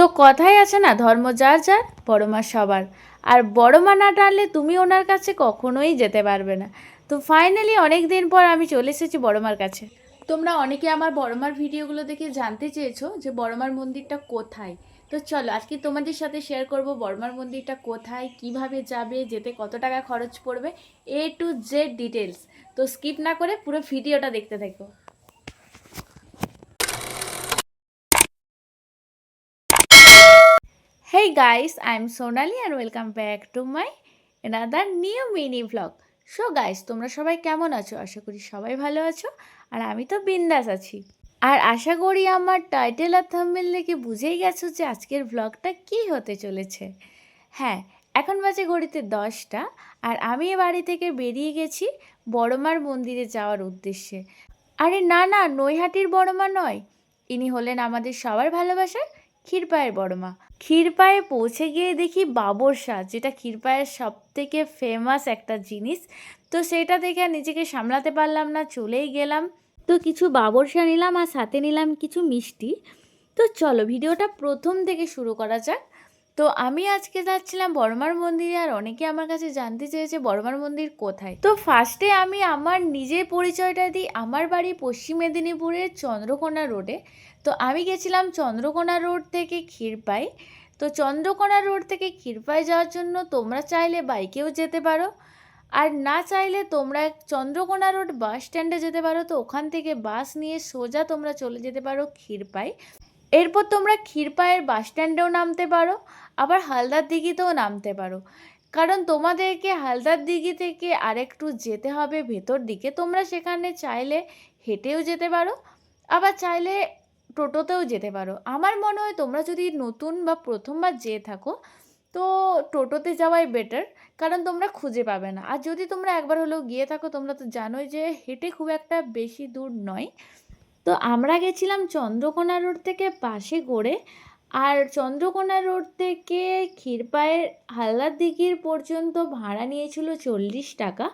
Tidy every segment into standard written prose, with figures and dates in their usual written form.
তো কথাই আছে না, ধর্ম যার যার, বড় মা সবার। আর বড় মা না টানলে তুমি ওনার কাছে কখনোই যেতে পারবে না। তো ফাইনালি অনেক দিন পর আমি চলে এসেছি বড় মার কাছে। তোমরা অনেকে আমার বড় মার ভিডিওগুলো দেখে জানতে চেয়েছো যে বড় মার মন্দিরটা কোথায়। তো চলো আজকে তোমাদের সাথে শেয়ার করব বড় মার মন্দিরটা কোথায়, কিভাবে যাবে, যেতে কত টাকা খরচ পড়বে, A to Z ডিটেলস। তো স্কিপ না করে পুরো ভিডিওটা দেখতে থাকো। Hey guys, I'm Sonali and welcome back to my another new mini vlog. So guys, তোমরা সবাই কেমন আছো? আশা করি সবাই ভালো আছো আর আমি তো বিন্দাস আছি। আর আশা করি আমার টাইটেল আর থাম্বনেল দেখে বুঝেই গেছো যে আজকের ভ্লগটা কী হতে চলেছে। হ্যাঁ, এখন বাজে ঘড়িতে 10টা আর আমি এ বাড়ি থেকে বেরিয়ে গেছি বড়মার মন্দিরে যাওয়ার উদ্দেশ্যে। আরে না না, নৈহাটির বড়মা নয়, ইনি হলেন আমাদের সবার ভালোবাসার ক্ষীরপায়ের বড়মা। ক্ষীরপায়ে পৌঁছে গিয়ে দেখি বাবরসা, যেটা ক্ষীরপায়ের সব থেকে ফেমাস একটা জিনিস। তো সেটা দেখে আর নিজেকে সামলাতে পারলাম না, চলেই গেলাম। তো কিছু বাবরসা নিলাম আর সাথে নিলাম কিছু মিষ্টি। তো চলো ভিডিওটা প্রথম থেকে শুরু করা যাক। তো আমি আজকে যাচ্ছিলাম বড়মার মন্দিরে আর অনেকে আমার কাছে জানতে চেয়েছে বড়মার মন্দির কোথায়। তো ফার্স্টে আমি আমার নিজের পরিচয়টা দিই। আমার বাড়ি পশ্চিম মেদিনীপুরের চন্দ্রকোনা রোডে। তো আমি গেছিলাম চন্দ্রকোনা রোড থেকে ক্ষীরপাই। তো চন্দ্রকোনা রোড থেকে ক্ষীরপাই যাওয়ার জন্য তোমরা চাইলে বাইকেও যেতে পারো, আর না চাইলে তোমরা চন্দ্রকোনা রোড বাস স্ট্যান্ডে যেতে পারো। তো ওখান থেকে বাস নিয়ে সোজা তোমরা চলে যেতে পারো ক্ষীরপাই। এরপর তোমরা ক্ষীরপাইয়ের বাস স্ট্যান্ডেও নামতে পারো, আবার হালদার দিঘিতেও নামতে পারো। কারণ তোমাদেরকে হালদার দিঘি থেকে আরেকটু যেতে হবে ভেতর দিকে। তোমরা সেখানে চাইলে হেঁটেও যেতে পারো, আবার চাইলে টোটোতেও যেতে পারো। আমার মনে হয় তোমরা যদি নতুন বা প্রথমবার যেয়ে থাকো তো টোটোতে যাওয়াই বেটার, কারণ তোমরা খুঁজে পাবে না। আর যদি তোমরা একবার হলেও গিয়ে থাকো তোমরা তো জানোই যে হেঁটে খুব একটা বেশি দূর নয়। তো আমরা গেছিলাম চন্দ্রকোনা রোড থেকে বাসে করে, আর চন্দ্রকোনা রোড থেকে ক্ষীরপাইয়ের হালদার দিঘির পর্যন্ত ভাড়া নিয়েছিল 40 টাকা।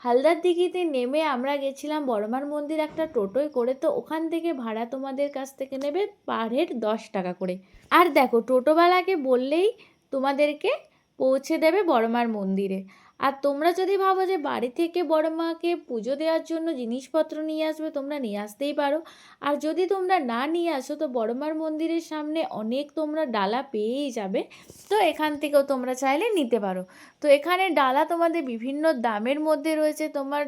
হালদার দিঘিতে নেমে আমরা গেছিলাম বড়মার মন্দির একটা টোটোয় করে। তো ওখান থেকে ভাড়া তোমাদের কাছ থেকে নেবে পার হেড 10 টাকা করে। আর দেখো টোটোওয়ালাকে বললেই তোমাদেরকে পৌঁছে দেবে বড়মার মন্দিরে। আর তোমরা যদি ভাবো যে বাড়ি থেকে বড় মাকে পুজো দেওয়ার জন্য জিনিসপত্র নিয়ে আসবে, তোমরা নিয়ে আসতেই পারো। আর যদি তোমরা না নিয়ে আসো তো বড় মার মন্দিরের সামনে অনেক তোমরা ডালা পেয়েই যাবে। তো এখান থেকেও তোমরা চাইলে নিতে পারো। তো এখানে ডালা তোমাদের বিভিন্ন দামের মধ্যে রয়েছে। তোমার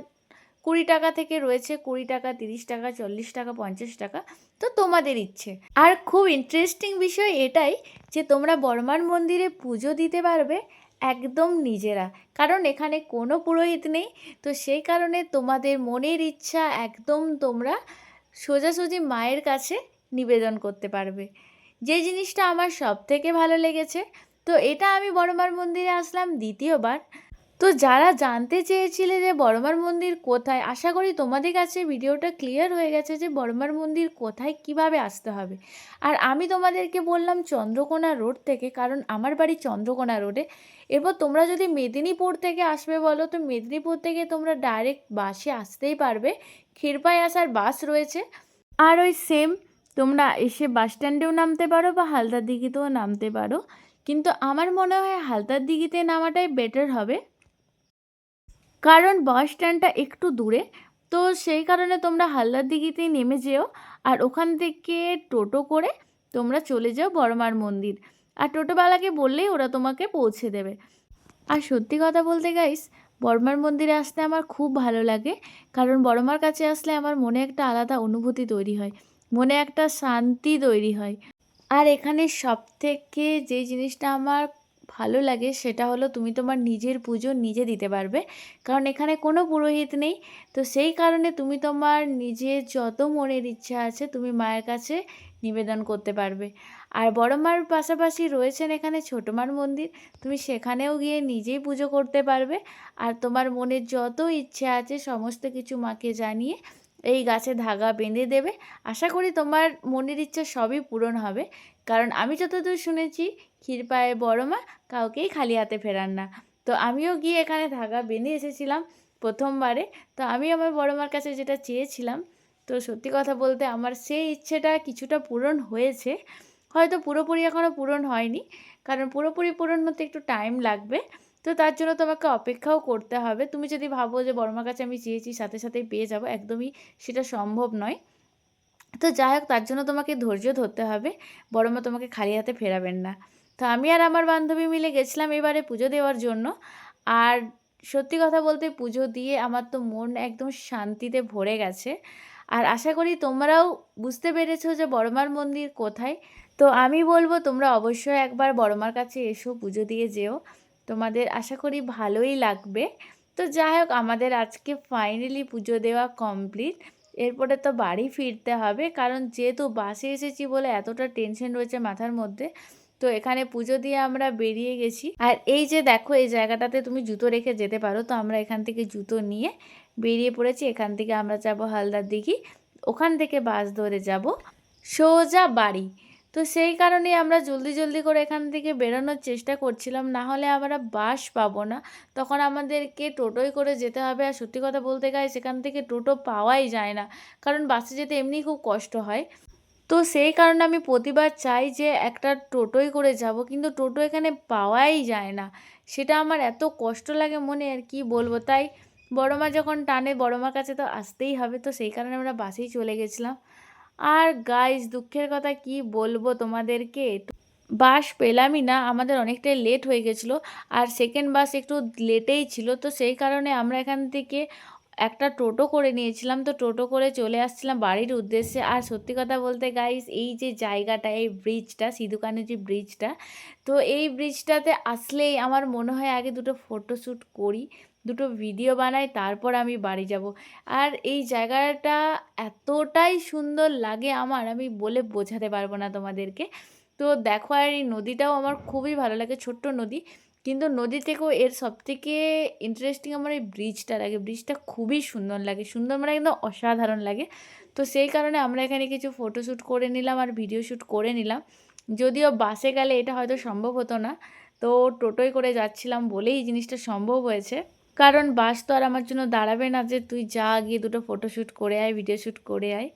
20 টাকা থেকে রয়েছে, 20 টাকা, 30 টাকা, 40 টাকা, 50 টাকা। তো তোমাদের ইচ্ছে। আর খুব ইন্টারেস্টিং বিষয় এটাই যে তোমরা বড়মার মন্দিরে পুজো দিতে পারবে একদম নিজেরা, কারণ এখানে কোনো পুরোহিত নেই। তো সেই কারণে তোমাদের মনের ইচ্ছা একদম তোমরা সোজাসুজি মায়ের কাছে নিবেদন করতে পারবে, যে জিনিসটা আমার সব থেকে ভালো লেগেছে। তো এটা আমি বড়মার মন্দিরে আসলাম দ্বিতীয়বার। তো যারা জানতে চেয়েছিলে যে বড়মার মন্দির কোথায়, আশা করি তোমাদের কাছে ভিডিওটা ক্লিয়ার হয়ে গেছে যে বড়মার মন্দির কোথায়, কিভাবে আসতে হবে। আর আমি তোমাদেরকে বললাম চন্দ্রকোনা রোড থেকে, কারণ আমার বাড়ি চন্দ্রকোনা রোডে। এরপর তোমরা যদি মেদিনীপুর থেকে আসবে বলো তো মেদিনীপুর থেকে তোমরা ডাইরেক্ট বাসে আসতেই পারবে। ক্ষীরপাই আসার বাস রয়েছে। আর ওই সেম তোমরা এসে বাস স্ট্যান্ডেও নামতে পারো বা হালদার দিঘিতেও নামতে পারো, কিন্তু আমার মনে হয় হালদার দিঘিতে নামাটাই বেটার হবে, কারণ বাস স্ট্যান্ডটা একটু দূরে। তো সেই কারণে তোমরা হালদার দিঘিতেই নেমে যেও, আর ওখান থেকে টোটো করে তোমরা চলে যাও বড়মার মন্দির। আর টোটোওয়ালাকে বললেই ওরা তোমাকে পৌঁছে দেবে। আর সত্যি কথা বলতে গাইস, বড়মার মন্দিরে আসতে আমার খুব ভালো লাগে, কারণ বড়মার কাছে আসলে আমার মনে একটা আলাদা অনুভূতি তৈরি হয়, মনে একটা শান্তি তৈরি হয়। আর এখানে সবথেকে যে জিনিসটা আমার ভালো লাগে সেটা হলো তুমি তোমার নিজের পুজো নিজে দিতে পারবে, কারণ এখানে কোনো পুরোহিত নেই। তো সেই কারণে তুমি তোমার নিজের যত মনের ইচ্ছা আছে তুমি মায়ের কাছে নিবেদন করতে পারবে। আর বড় মার পাশাপাশি রয়েছেন এখানে ছোটো মার মন্দির, তুমি সেখানেও গিয়ে নিজেই পুজো করতে পারবে। আর তোমার মনের যত ইচ্ছা আছে সমস্ত কিছু মাকে জানিয়ে এই গাছে ধাগা বেঁধে দেবে। আশা করি তোমার মনের ইচ্ছা সবই পূরণ হবে, কারণ আমি যতদূর শুনেছি ক্ষীরপায়ে বড় মা কাউকেই খালি হাতে ফেরান না। তো আমিও গিয়ে এখানে ধাগা বেঁধে এসেছিলাম প্রথমবারে। তো আমি আমার বড় মার কাছে যেটা চেয়েছিলাম, তো সত্যি কথা বলতে আমার সেই ইচ্ছেটা কিছুটা পূরণ হয়েছে। হয়তো পুরোপুরি এখনও পূরণ হয়নি, কারণ পুরোপুরি পূরণ হতে একটু টাইম লাগবে। তো তার জন্য তোমাকে অপেক্ষাও করতে হবে। তুমি যদি ভাবো যে বড়মার কাছে আমি চেয়েছি সাথে সাথেই পেয়ে যাবো, একদমই সেটা সম্ভব নয়। তো যাই হোক, তার জন্য তোমাকে ধৈর্য ধরতে হবে। বড়মা তোমাকে খালি হাতে ফেরাবেন না। তো আমি আর আমার বান্ধবী মিলে গেছিলাম এবারে পুজো দেওয়ার জন্য। আর সত্যি কথা বলতে পুজো দিয়ে আমার তো মন একদম শান্তিতে ভরে গেছে। আর আশা করি তোমরাও বুঝতে পেরেছো যে বড়মার মন্দির কোথায়। তো আমি বলবো তোমরা অবশ্যই একবার বড়মার কাছে এসো, পুজো দিয়ে যেও। তোমাদের আশা করি ভালোই লাগবে। তো যাই হোক, আমাদের আজকে ফাইনালি পুজো দেওয়া কমপ্লিট। এরপরে তো বাড়ি ফিরতে হবে, কারণ যেহেতু বাসে এসেছি বলে এতটা টেনশন রয়েছে মাথার মধ্যে। তো এখানে পুজো দিয়ে আমরা বেরিয়ে গেছি। আর এই যে দেখো, এই জায়গাটাতে তুমি জুতো রেখে যেতে পারো। তো আমরা এখান থেকে জুতো নিয়ে বেরিয়ে পড়েছি। এখান থেকে আমরা যাব হালদার দিঘি, ওখান থেকে বাস ধরে যাব সোজা বাড়ি। তো সেই কারণেই আমরা জলদি জলদি করে এখান থেকে বেরোনোর চেষ্টা করছিলাম, না হলে আমরা বাস পাবো না। তখন আমাদেরকে টোটোয় করে যেতে হবে। আর সত্যি কথা বলতে গাইস, সেখান থেকে টোটো পাওয়াই যায় না, কারণ বাসে যেতে এমনিই খুব কষ্ট হয়। তো সেই কারণে আমি প্রতিবার চাই যে একটা টোটোয় করে যাব, কিন্তু টোটো এখানে পাওয়াই যায় না। সেটা আমার এত কষ্ট লাগে মনে, আর কি বলবো। তাই বড়মা যখন টানে, বড়মার কাছে তো আসতেই হবে। তো সেই কারণে আমরা বাসেই চলে গেছিলাম। আর গাইস, দুঃখের কথা কি বলবো তোমাদেরকে, বাস পেলামই না। আমাদের অনেকটাই লেট হয়ে গেছিলো, আর সেকেন্ড বাস একটু লেটেই ছিল। তো সেই কারণে আমরা এখান থেকে একটা টোটো করে নিয়েছিলাম। তো টোটো করে চলে আসছিলাম বাড়ির উদ্দেশ্যে। আর সত্যি কথা বলতে গাইস, এই যে জায়গাটা, এই ব্রিজটা, সিধুকানু যে ব্রিজটা, তো এই ব্রিজটাতে আসলেই আমার মনে হয় আগে দুটো ফটোশ্যুট করি, দুটো ভিডিও বানাই, তারপর আমি বাড়ি যাব। আর এই জায়গাটা এতটাই সুন্দর লাগে আমার, আমি বলে বোঝাতে পারবো না তোমাদেরকে। তো দেখো, আর এই নদীটাও আমার খুবই ভালো লাগে, ছোট্ট নদী, কিন্তু নদী থেকেও এর সবথেকে ইন্টারেস্টিং আমার এই ব্রিজটা লাগে। ব্রিজটা খুবই সুন্দর লাগে, সুন্দর মানে একদম অসাধারণ লাগে। তো সেই কারণে আমরা এখানে কিছু ফটোশ্যুট করে নিলাম আর ভিডিও শ্যুট করে নিলাম। যদিও বাসে গেলে এটা হয়তো সম্ভব হতো না, তো টোটোয় করে যাচ্ছিলাম বলেই এই জিনিসটা সম্ভব হয়েছে। কারণ বাস তো আর আমার জন্য দাঁড়াবে না যে তুই যা গিয়ে দুটো ফটোশ্যুট করে আয়, ভিডিও শ্যুট করে আয়।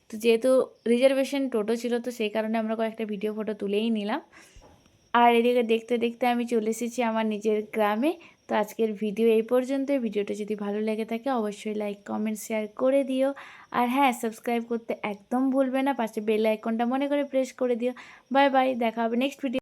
তো যেহেতু রিজার্ভেশন টোটো ছিল, তো সেই কারণে আমরা কয়েকটা ভিডিও ফটো তুলেই নিলাম। আর এদিকে দেখতে দেখতে আমি চলে এসেছি আমার নিজের গ্রামে। তো আজকের ভিডিও এই পর্যন্তই। ভিডিওটা যদি ভালো লেগে থাকে অবশ্যই লাইক কমেন্ট শেয়ার করে দিও। আর হ্যাঁ, সাবস্ক্রাইব করতে একদম ভুলবে না, পাশে বেল আইকনটা মনে করে প্রেস করে দিও। বাই বাই, দেখা হবে নেক্সট ভিডিও।